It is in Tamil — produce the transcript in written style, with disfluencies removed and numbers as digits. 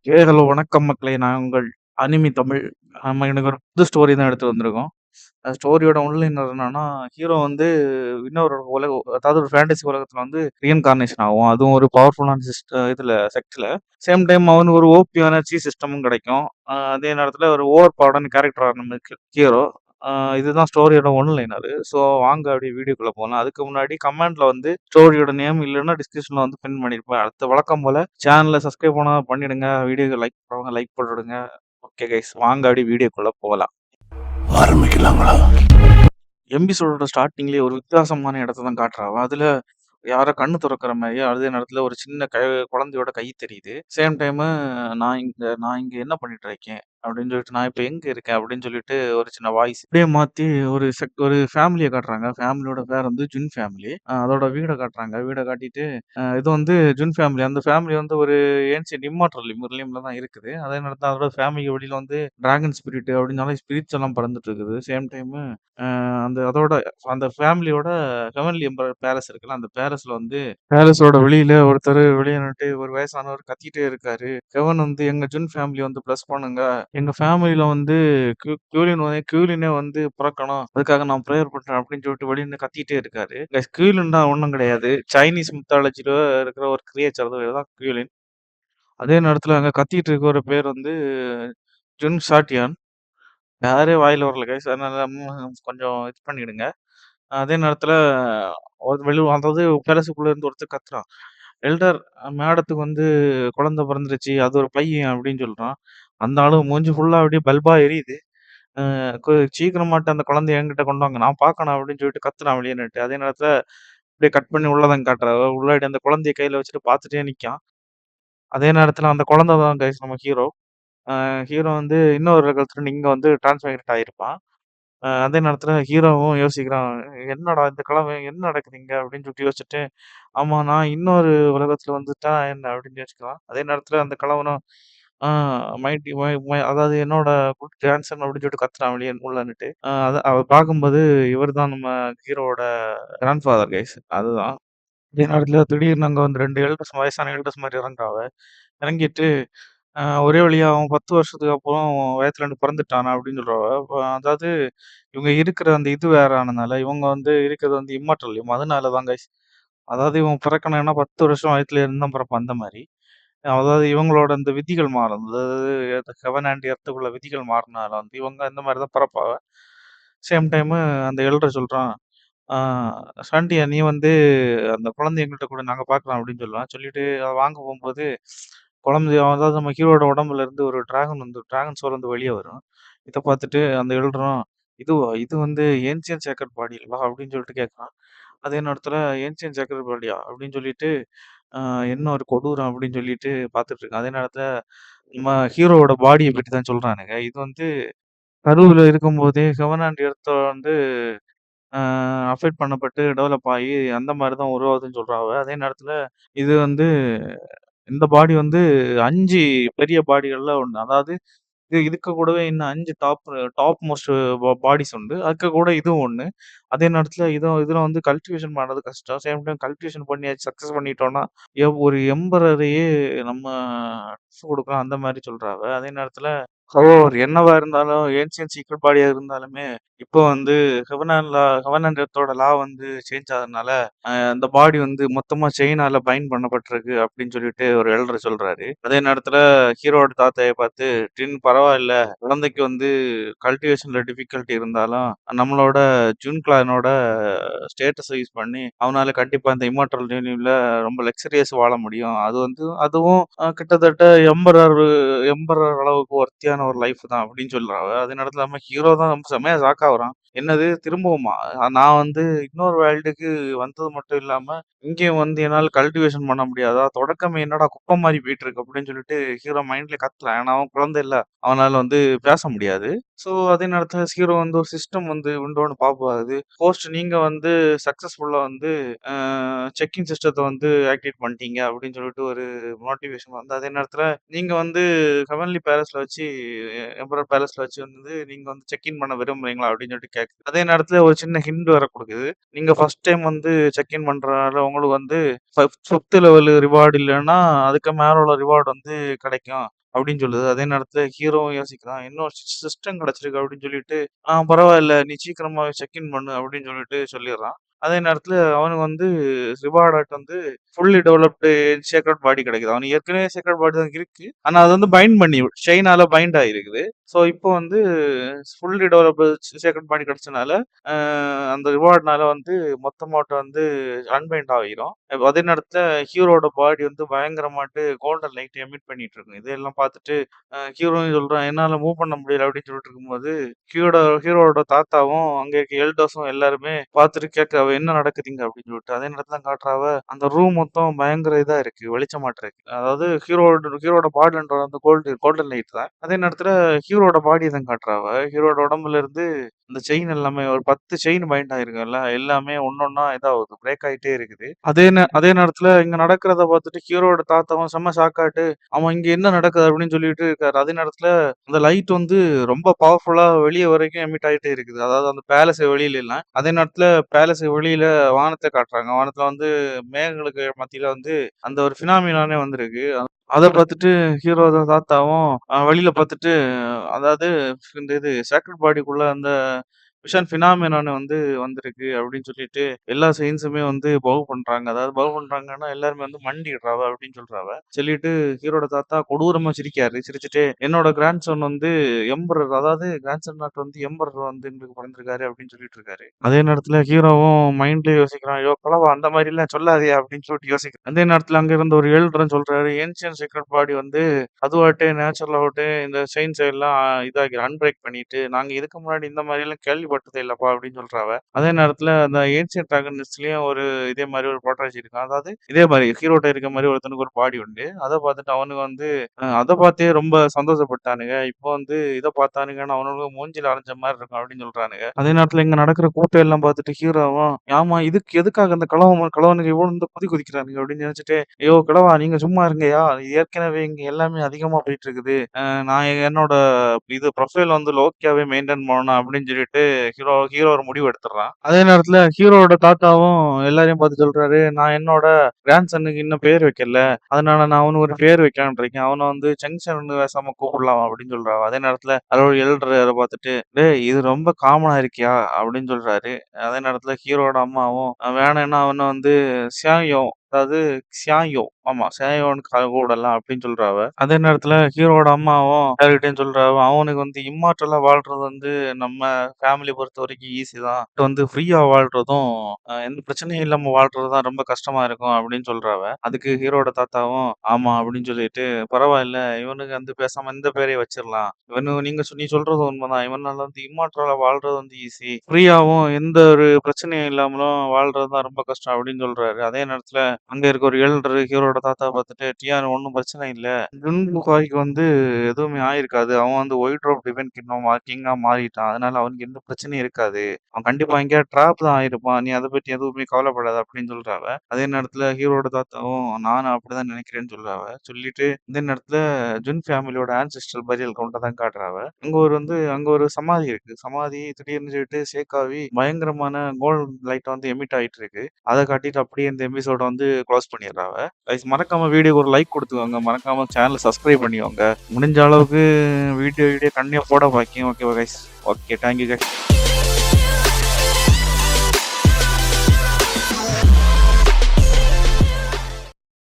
ஹலோ வணக்கம் மக்களே! நான் உங்கள் அனிமி தமிழ். நம்ம எனக்கு ஒரு புது ஸ்டோரி தான் எடுத்து வந்திருக்கோம். ஸ்டோரியோட ஒன்லைனர் என்னன்னா, ஹீரோ வந்து இன்னொரு அதாவது ஒரு ஃபேண்டஸி உலகத்துல வந்து ரீஇன்கார்னேஷன் ஆவும். அதுவும் ஒரு பவர்ஃபுல்லான இதுல செக்ட்ல. சேம் டைம் அவனுக்கு ஒரு ஓபியான சிஸ்டமும் கிடைக்கும். அதே நேரத்துல ஒரு ஓவர் பவர்டான கேரக்டரா நமக்கு ஹீரோ. அ இதுதான் ஸ்டோரியோட ஒன்லைனரு. ஸோ வாங்க அப்படியே வீடியோக்குள்ள போலாம். அதுக்கு முன்னாடி கமெண்ட்ல வந்து ஸ்டோரியோட நேம் இல்லன்னா டிஸ்கிரிப்ஷன்ல வந்து பின் பண்ணியிருப்பேன். அடுத்த வழக்கம் போல சேனல சப்ஸ்கிரைப் பண்ணாம பண்ணிடுங்க. வீடியோக்கு லைக் பண்ணவங்க லைக் போட்டுடுங்க. ஓகே கைஸ், வாங்க அப்படியே வீடியோக்குள்ள போகலாம். ஆரம்பிக்கலாங்களா? எபிசோடோட ஸ்டார்ட்டிங்லயே ஒரு வித்தியாசமான இடத்த தான் காட்டுறாங்க. அதுல யாரோ கண்ணு தொறக்கிற மாரியே, அதே நேரத்துல ஒரு சின்ன குழந்தையோட கை தெரியுது. சேம் டைமு நான் இங்க என்ன பண்ணிட்டு இருக்கேன்? அப்படின்னு சொல்லிட்டு, நான் இப்ப எங்க இருக்கேன்? அப்படின்னு சொல்லிட்டு ஒரு சின்ன வாய்ஸ். அப்படியே மாத்தி ஒரு ஃபேமிலிய காட்டுறாங்க. ஃபேமிலியோட பேர் வந்து ஜுன் ஃபேமிலி. அதோட வீட காட்டுறாங்க. வீட காட்டிட்டு, இது வந்து ஜுன் ஃபேமிலி. அந்த ஃபேமிலி வந்து ஒரு ஏன்ஷியன்ட் இம்மார்டல் மிர்லியம்ல தான் இருக்குது. அதே நேரத்துல அதோட ஃபேமிலிக்கு வெளியில வந்து டிராகன் ஸ்பிரிட் அப்படின்னால ஸ்பிரிட்ஸ் எல்லாம் பறந்துட்டு இருக்குது. சேம் டைமு அதோட அந்த ஃபேமிலியோட ஹெவன்லி எம்பரர் பேலஸ் இருக்குல்ல, அந்த பேலஸ்ல வந்து பேலஸோட வெளியில ஒருத்தர் வெளிய நின்னுட்டு ஒரு வயசானவர் கத்திட்டே இருக்காரு. ஹெவன் வந்து எங்க ஜுன் ஃபேமிலி வந்து பிளஸ் பண்ணுங்க. எங்க ஃபேமிலில வந்து கியூலினே வந்து பிறக்கணும். அதுக்காக நான் பிரேயர் பண்றேன் அப்படின்னு சொல்லிட்டு வெளிய நின்னு கத்திட்டே இருக்காரு. கைஸ், கியூலின்னா ஒண்ணும் கிடையாது. சைனீஸ் மித்தாலஜில இருக்கிற ஒரு கிரியேச்சர் தான் கியூலின். அதே நேரத்துல அங்க கத்திட்டு இருக்கிற பேர் வந்து ஜுன் சாட்டியான். பேரே வாயில வரல கைஸ். அதனால கொஞ்சம் இது பண்ணிடுங்க. அதே நேரத்துல அதாவது பேலஸுக்குள்ள இருந்து ஒருத்தன் கத்துறான். எல்டர் மேடத்துக்கு வந்து குழந்தை பிறந்துருச்சு. அது ஒரு பையன் அப்படின்னு சொல்றான். அந்த ஆளு மூஞ்சி ஃபுல்லா அப்படியே பல்பா எரியுது. அ சீக்கிரமாட்டு அந்த குழந்தைய என்கிட்ட கொண்டு வாங்க. நான் பார்க்கணும் அப்படின்னு சொல்லிட்டு கத்துறான் வெளிய நின்னுட்டு. அதே நேரத்துல அப்படியே கட் பண்ணி உள்ளதான் காட்டுறாங்க. உள்ளாடி அந்த குழந்தைய கையில வச்சுட்டு பார்த்துட்டே நிக்கான். அதே நேரத்துல அந்த குழந்தை தான் கைஸ் நம்ம ஹீரோ. ஹீரோ வந்து இன்னொரு உலகத்துல இங்க வந்து டிரான்ஸ்மைக்ரேட் ஆயிருப்பான். அதே நேரத்துல ஹீரோவும் யோசிக்கிறான். "என்னடா இந்த கிழமை என்ன நடக்குது இங்க?" அப்படின்னு சொல்லிட்டு யோசிச்சுட்டு, "ஆமா, நான் இன்னொரு உலகத்துல வந்துட்டா என்ன?" அப்படின்னு யோசிக்கிறான். அதே நேரத்துல அந்த கிழவனும், "ஆ மைட்டி மை மை அதாவது என்னோட குட் கிராண்ட்சன்" அப்படின்னு சொல்லிட்டு கத்துறான் வெளிய உள்ள நின்னுட்டு. அத பார்க்கும்போது இவர்தான் நம்ம ஹீரோவோட கிராண்ட்ஃபாதர் கைஸ். அதுதான். அதே நேரத்துல திடீர்னு அங்க வந்து 2 எல்டர்ஸ் வயசான எல்டர்ஸ் மாரி இறங்குறாவ. இறங்கிட்டு, ஒரே வழியா அவன் 10 வருஷத்துக்கு அப்புறம் வயத்துலருந்து பிறந்துட்டானா அப்படின்னு சொல்றாவ. அதாவது இவங்க இருக்கிற அந்த இது வேற ஆனனால, இவங்க வந்து இருக்கிறது வந்து இம்மார்டல் அதனால தான் கைஸ். அதாவது இவன் பிறக்கணும்னா 10 வருஷம் வயத்துல இருந்து தான் பிறப்பான் அந்த மாரி. அதாவது இவங்களோட இந்த விதிகள் மாறும். அதாவது ஹெவன் அண்ட் எர்த்துக்குள்ள விதிகள் மாறுனால வந்து இவங்க இந்த மாரி தான் பிறப்பாவ. சேம் டைமு அந்த எல்டர் சொல்றான். ஆ "சாண்டியா, நீ வந்து அந்த குழந்தைய எங்கள்ட்ட குடு, நாங்க பார்க்கலாம்" அப்படின்னு சொல்லுவான். சொல்லிட்டு அத வாங்க போம்போது, அதாவது நம்ம ஹீரோவோட உடம்புல இருந்து ஒரு டிராகன் சோல் வந்து வெளிய வரும். இத பார்த்துட்டு அந்த எல்டரும், "இதுவா? இது வந்து ஏன்ஷியன்ட் சேக்ரெட் பாடி இல்லவா?" அப்படின்னு சொல்லிட்டு கேட்குறான். அதே நேரத்துல "ஏன்ஷியன்ட் சேக்ரெட் பாடியா?" அப்படின்னு சொல்லிட்டு, "ஆ என்ன ஒரு கொடூரம்" அப்படின்னு சொல்லிட்டு பார்த்துட்டு இருக்கான். அதே நேரத்துல நம்ம ஹீரோவோட பாடிய பத்தி தான் சொல்றானுங்க. இது வந்து கருவுல இருக்கும்போதே ஹெவன் அண்ட் எர்த்த வந்து அ அஃபெக்ட் பண்ணப்பட்டு டெவலப் ஆயி அந்த மாரி தான் உருவாகுதுன்னு சொல்றாவ. அதே நேரத்துல இது வந்து இந்த பாடி வந்து 5 பெரிய பாடிகள்ல ஒண்ணு. அதாவது இதுக்கு கூடவே இன்னும் 5 டாப் மோஸ்ட் பாடிஸ் உண்டு. அதுக்கு கூட இதுவும் ஒண்ணு. அதே நேரத்துல இதுல வந்து கல்டிவேஷன் பண்றது கஷ்டம். சேம் டைம் கல்டிவேஷன் பண்ணி சக்சஸ் பண்ணிட்டோம்னா, ஒரு எம்பரரையே நம்ம குடுக்கலாம் அந்த மாரி சொல்றாவ. அதே நேரத்துல என்னவா இருந்தாலும் ஏன்ஷியன்ட் சீக்ரெட் பாடியா இருந்தாலுமே, இப்போ வந்து ஹெவன் அண்ட் எர்த்தோட லா வந்து சேஞ்ச் ஆகுறதுனால, அந்த பாடி வந்து மொத்தமா செயினால பைண்ட் பண்ணப்பட்டிருக்கு அப்படின்னு சொல்லிட்டு ஒரு எல்டர் சொல்றாரு. அதே நேரத்துல ஹீரோவோட தாத்தாய பார்த்து, "டின் பரவாயில்ல. குழந்தைக்கு வந்து கல்டிவேஷன்ல டிஃபிகல்டி இருந்தாலும், நம்மளோட ஜூன் கிளானோட ஸ்டேட்டஸ யூஸ் பண்ணி, அவனால கண்டிப்பா இந்த இம்மார்டல் யூனியன்ல ரொம்ப லக்ஸரியஸ் வாழ முடியும். அதுவும் கிட்டத்தட்ட எம்பரர் அளவுக்கு வொர்த்தியான ஒரு லைஃப் தான்" அப்படின்னு சொல்றாங்க. அதே நேரத்துல நம்ம ஹீரோ தான் ரொம்ப செமையா ஷாக் ஆகுறான். என்னது திரும்பவுமா? நான் வந்து இன்னொரு வேர்ல்டுக்கு வந்தது மட்டும் இல்லாம, இங்கேயும் வந்து என்னால கல்டிவேஷன் பண்ண முடியாதா? தொடக்கமே என்னடா குப்பை மாரி போயிட்டு இருக்கு அப்படின்னு சொல்லிட்டு ஹீரோ மைண்ட்ல கத்துறான். ஏன்னா அவன் குழந்தை இல்ல. அவனால வந்து பேச முடியாது. ஸோ அதே நேரத்துல ஹீரோ வந்து ஒரு சிஸ்டம் வந்து விண்டோன்னு பாப்பாரு. நீங்க வந்து சக்சஸ்ஃபுல்லா வந்து அ செக்கிங் சிஸ்டத்த வந்து ஆக்டிவேட் பண்ணிட்டீங்க அப்படின்னு சொல்லிட்டு ஒரு மோட்டிவேஷன் வந்து, அதே நேரத்துல நீங்க வந்து ஹெவன்லி பேலஸ்ல வச்சு எம்பரர் பேலஸ்ல வச்சு வந்து நீங்க வந்து செக் இன் பண்ண விரும்புறீங்களா? அப்படின்னு சொல்லிட்டு கேட்குது. அதே நேரத்துல ஒரு சின்ன ஹிண்ட் வேற குடுக்குது. நீங்க ஃபர்ஸ்ட் டைம் வந்து செக் இன் பண்றனால உங்களுக்கு வந்து 5த் லெவல் ரிவார்ட் இல்லன்னா, அதுக்கு மேல உள்ள ரிவார்ட் வந்து கிடைக்கும். அப்படின்னு சொல்லுது. அதே நேரத்துல ஹீரோவும் யோசிக்கிறான். இன்னும் சிஸ்டம் கிடைச்சிருக்கு அப்படின்னு சொல்லிட்டு, பரவாயில்ல நீ சீக்கிரமாவே செக் இன் பண்ணு அப்படின்னு சொல்லிட்டு சொல்லிடுறான். அதே நேரத்துல அவனுக்கு வந்து ரிவார்ட் வந்து ஃபுல்லி டெவலப்டு சேக்ரெட் பாடி கிடைக்குது. அவனுக்கு ஏற்கனவே சேக்ரெட் பாடி தான் இருக்கு. ஆனா அது வந்து பைண்ட் பண்ணி ஷெய்னால பைண்ட் ஆயிருக்குது. ஸோ இப்போ வந்து ஃபுல்லி டெவலப்டு சேக்ரெட் பாடி கிடைச்சனால, அந்த ரிவார்ட்னால வந்து மொத்தமாட்ட வந்து அன்பைண்ட் ஆகிரும். அதே நேரத்துல ஹீரோட பாடி வந்து பயங்கரமாட்டு கோல்டன் லைட் எமிட் பண்ணிட்டு இருக்கும். இதெல்லாம் பார்த்துட்டு ஹீரோயும் சொல்றான், "என்னால மூவ் பண்ண முடியல" அப்படின்னு சொல்லிட்டு இருக்கும்போது, ஹீரோவோட தாத்தாவும், அங்க இருக்க எல்டர்ஸும் எல்லாருமே பார்த்துட்டு கேட்க, "அவ என்ன நடக்குது இங்க?" அப்படின்னு சொல்லிட்டு. அதே நேரத்துல தான் காட்டுறாவ, அந்த ரூம் மொத்தம் பயங்கர இதா இருக்கு. வெளிச்சமாட்டு இருக்கு. அதாவது ஹீரோவோட பாடின்ற அந்த கோல்டன் லைட் தான். அதே நேரத்துல ஹீரோவோட பாடிய தான் காட்டுறாவ. ஹீரோவோட உடம்புல இருந்து அந்த செயின் எல்லாமே ஒரு 10 செயின் பைண்ட் ஆயிருக்குல்ல, எல்லாமே ஒண்ணொண்ணா இதாவுது. பிரேக் ஆயிட்டே இருக்குது. அதே நேரத்துல இங்க நடக்கிறத பார்த்துட்டு ஹீரோவோட தாத்தாவும் செம்ம ஷாக்காட்டு, "அவன் இங்க என்ன நடக்குது?" அப்படின்னு சொல்லிட்டு இருக்காரு. அதே நேரத்துல அந்த லைட் வந்து ரொம்ப பவர்ஃபுல்லா வெளிய வரைக்கும் எமிட் ஆயிட்டே இருக்குது. அதாவது அந்த பேலஸ் வெளியில இல்ல. அதே நேரத்துல பேலஸ் வெளியில வானத்த காட்டுறாங்க. வானத்துல வந்து மேகங்களுக்கு மத்தியில வந்து அந்த ஒரு ஃபினாமினானே வந்திருக்கு. அத பார்த்துட்டு ஹீரோட தாத்தாவும் வெளியில பார்த்துட்டு, அதாவது இந்த இது சேக்ரெட் பாடிக்குள்ள அந்த விஷன் ஃபினாமினான்னு வந்து வந்திருக்கு அப்படின்னு சொல்லிட்டு எல்லா சயின்ஸுமே வந்து பவ் பண்றாங்க. அதாவது பவ் பண்றாங்கன்னா எல்லாருமே வந்து மண்டிடுறாவ அப்படின்னு சொல்றாவ. சொல்லிட்டு ஹீரோட தாத்தா கொடூரமா சிரிக்காரு. சிரிச்சுட்டு என்னோட கிராண்ட்சன் வந்து எம்பரர், அதாவது கிராண்ட்சன் நாட்டு வந்து எம்பரர் வந்து எங்களுக்கு பிறந்திருக்காரு அப்படின்னு சொல்லிட்டு இருக்காரு. அதே நேரத்துல ஹீரோவும் மைண்ட்லயே யோசிக்கிறான், ஐயோ கலவா அந்த மாதிரி எல்லாம் சொல்லாதே அப்படின்னு சொல்லிட்டு யோசிக்கிறான். அதே நேரத்துல அங்க இருந்த ஒரு எல்டர்ன்னு சொல்றாரு, ஏன்சியன் சீக்ரெட் பாடி வந்து அதுவாட்டே நேச்சுரலாவட்டே இந்த செயின்ஸ் எல்லாம் இதாகி அன்பிரேக் பண்ணிட்டு, நாங்க இதுக்கு முன்னாடி இந்த மாதிரி எல்லாம் கேள்விப்பட்டதே இல்லப்பா அப்படின்னு சொல்றாவ. அதே நேரத்துல அந்த ஏன்சியன்ட் ட்ராகனிஸ்ட்லயும் ஒரு இதே மாதிரி ஒரு ப்ரோட்டாஜி இருக்கான். அதாவது இதே மாதிரி ஹீரோட்ட இருக்க மாதிரி ஒருத்தனுக்கு ஒரு பாடி உண்டு. அதை பார்த்துட்டு அவனுக்கு வந்து அதை பார்த்தே ரொம்ப சந்தோஷப்பட்டானுங்க. இப்போ வந்து இதை பார்த்தானுங்கன்னு அவனுக்கு மூஞ்சில அரைஞ்ச மாதிரி இருக்கும் அப்படின்னு சொல்றானுங்க. அதே நேரத்துல இங்க நடக்கிற கூட்டம் எல்லாம் பார்த்துட்டு ஹீரோவும், ஆமா இதுக்கு எதுக்காக அந்த கலவனுக்கு இவ்வளவு இந்த குதிக்கிறானுங்க அப்படின்னு நினைச்சிட்டு, ஐயோ கிழவா நீங்க சும்மா இருங்கய்யா, ஏற்கனவே இங்க எல்லாமே அதிகமா போயிட்டு இருக்குது. நான் என்னோட இது ப்ரொஃபைல் வந்து லோக்கியாவே மெயின்டைன் பண்ணணும் அப்படின்னு சொல்லிட்டு ஹீரோ ஒரு முடிவு எடுத்துடுறான். அதே நேரத்துல ஹீரோவோட தாத்தாவும் எல்லாரையும் பார்த்து சொல்றாரு, நான் என்னோட கிராண்ட் சன்னுக்கு இன்னும் பேர் வைக்கல, அதனால நான் அவனுக்கு ஒரு பேர் வைக்கலான்னு இருக்கேன். அவனை வந்து ஜங்ஷன் வேசாம கூப்பிடலாம் அப்படின்னு சொல்றான். அதே நேரத்துல அதோட எல்டர் அதை பார்த்துட்டு, டேய் இது ரொம்ப காமனா இருக்கியா அப்படின்னு சொல்றாரு. அதே நேரத்துல ஹீரோட அம்மாவும் வேணாம்னா அவனை வந்து சியாயோ, அதாவது சியாயோ, ஆமா சியாயோன்னு கூடலாம் அப்படின்னு சொல்றாவ. அதே நேரத்துல ஹீரோட அம்மாவும் யார்கிட்டயும் சொல்றாவ, அவனுக்கு வந்து இம்மார்டலா வாழ்றது வந்து நம்ம ஃபேமிலி பொறுத்த வரைக்கும் ஈஸி தான். இது வந்து ஃப்ரீயா வாழ்றதும் எந்த பிரச்சனையும் இல்லாம வாழ்றது தான் ரொம்ப கஷ்டமா இருக்கும் அப்படின்னு சொல்றாவ. அதுக்கு ஹீரோட தாத்தாவும் ஆமா அப்படின்னு சொல்லிட்டு, பரவாயில்ல இவனுக்கு வந்து பேசாம இந்த பேரே வச்சிடலாம். நீ சொல்றது உண்மைதான். இவனால வந்து இம்மார்டலா வாழ்றது வந்து ஈஸி. ஃப்ரீயாவும் எந்த ஒரு பிரச்சனையும் இல்லாமலும் வாழ்றது தான் ரொம்ப கஷ்டம் அப்படின்னு சொல்றாரு. அதே நேரத்துல அங்க இருக்க ஒரு எல்டர் ஹீரோட தாத்தா பார்த்துட்டு, "டியான் ஒண்ணும் பிரச்சனை இல்ல. ஜுன்புகாய்க்கு வந்து எதுவுமே ஆயிருக்காது. அவன் வந்து ஒயிட் ரோப் டிவைன் கிங்கா மாறிட்டான். அதனால அவனுக்கு எந்த பிரச்சனையும் இருக்காது. அவன் கண்டிப்பா எங்கேயாவது ட்ராப் தான் ஆயிருப்பான். நீ அத பத்தி எதுவுமே கவலைப்படாத" அப்படின்னு சொல்றாவ. அதே நேரத்துல ஹீரோட தாத்தாவும் நானும் அப்படிதான் நினைக்கிறேன்னு சொல்றாவ. சொல்லிட்டு இந்த நேரத்துல ஜுன் ஃபேமிலியோட ஆன்செஸ்ட்ரல் பரியல் கிரவுண்ட தான் காட்டுறாவ. அங்க ஒரு சமாதி இருக்கு. சமாதி திடீர்னு சொல்லிட்டு ஷேக் ஆகி பயங்கரமான கோல்டன் லைட் வந்து எமிட் ஆயிட்டு இருக்கு. அத காட்டிட்டு அப்படியே இந்த எபிசோட வந்து க்ளோஸ் பண்ணிடுறாவ. கைஸ் மறக்காம வீடியோக்கு ஒரு லைக் கொடுத்துக்கோங்க. மறக்காம சேனலை சப்ஸ்கிரைப் பண்ணிக்கோங்க. முடிஞ்ச அளவுக்கு வீடியோ கண்டினியூ போட பாக்கி. ஓகேவா கைஸ்? Okay, thank you guys.